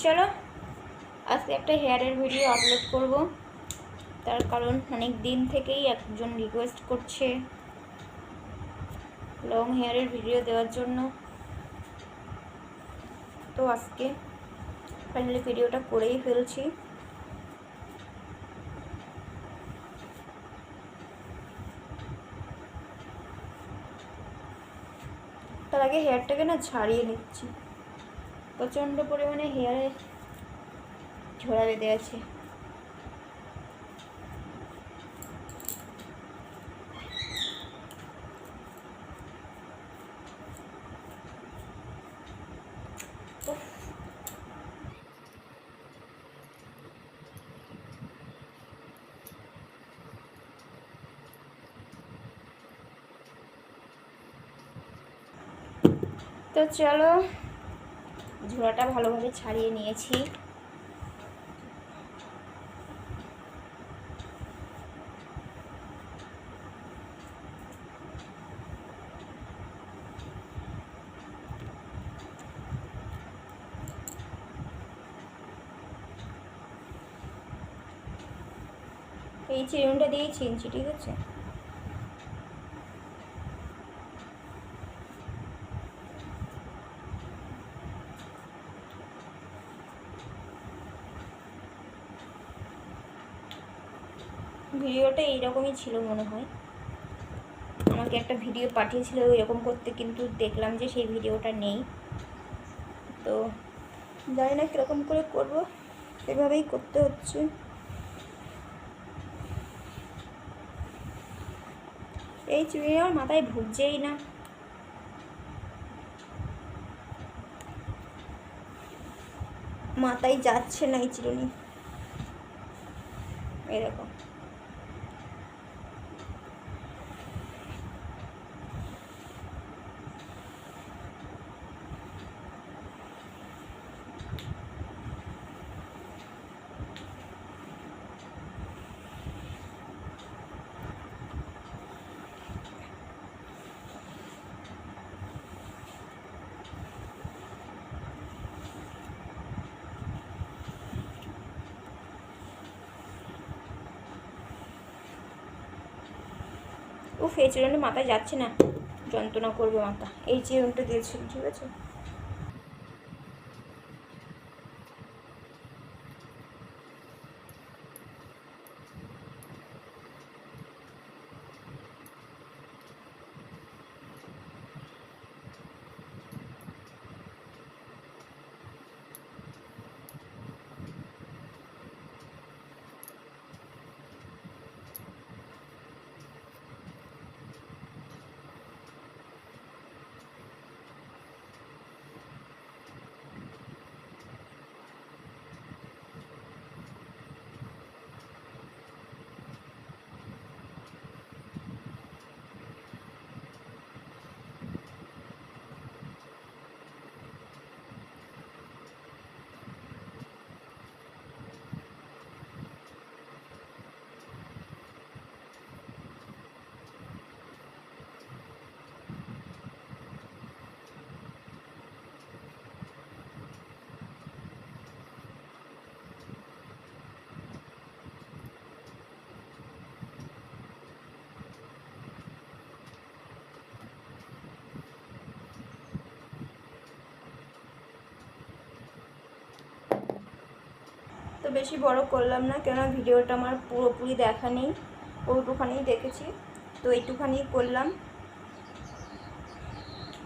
চলো আজকে একটা হেয়ারের ভিডিও আপলোড করব, তার কারণ অনেক দিন থেকেই একজন রিকোয়েস্ট করছে লং হেয়ারের ভিডিও দেওয়ার জন্য। তো আজকে ফাইনালি ভিডিওটা করেই ফেলছি। তার আগে হেয়ারটাকে না ছাড়িয়ে নিচ্ছি, প্রচণ্ড পরিমাণে হেয়ারে ঝোড়া বেঁধে আছে। তো চলো, ঝোড়াটা ভালোভাবে ছাড়িয়ে নিয়েছি। এই চিরুনটা দিয়েই ছিনছি, ঠিক আছে? ভিডিওটা এইরকমই ছিল মনে হয়, আমাকে একটা ভিডিও পাঠিয়েছিল এরকম করতে, কিন্তু দেখলাম যে সেই ভিডিওটা নেই। তো জানি না কীরকম করে করব, এভাবেই করতে হচ্ছে। এই চুড়ি আমার মাথায় ঢুকছেই না, মাথায় যাচ্ছে না এই চিরুনি। এরকম এই চিরুনটা মাথায় যাচ্ছে না, যন্ত্রণা করবে মাথা। এই চিরুনটা দিয়েছিল, ঠিক আছে? তো বেশি বড় করলাম না, কেননা ভিডিওটা আমার পুরোপুরি দেখা নেই, ওইটুখানেই দেখেছি, তো এইটুখানেই করলাম।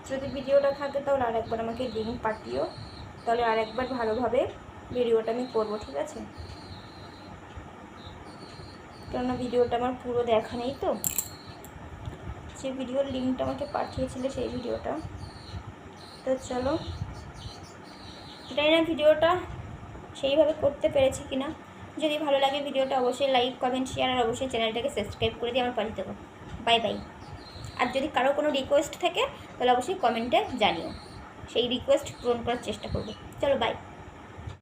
যদি ভিডিওটা থাকে তাহলে আরেকবার আমাকে লিঙ্ক পাঠিও, তাহলে আরেকবার ভালোভাবে ভিডিওটা আমি করবো, ঠিক আছে? কেননা ভিডিওটা আমার পুরো দেখা নেই। তো যে ভিডিওর লিঙ্কটা আমাকে পাঠিয়েছিলে সেই ভিডিওটা। তো চলো, জানি না ভিডিওটা সেইভাবে করতে পেরেছি কিনা। যদি ভালো লাগে ভিডিওটা অবশ্যই লাইক, কমেন্ট, শেয়ার, আর অবশ্যই চ্যানেলটাকে সাবস্ক্রাইব করে দিয়ে আমার পাশে থেকো। Bye bye. আর যদি কারো কোনো রিকোয়েস্ট থাকে তাহলে অবশ্যই কমেন্টে জানিও, সেই রিকোয়েস্ট পূরণ করার চেষ্টা করবো। চলো বাই।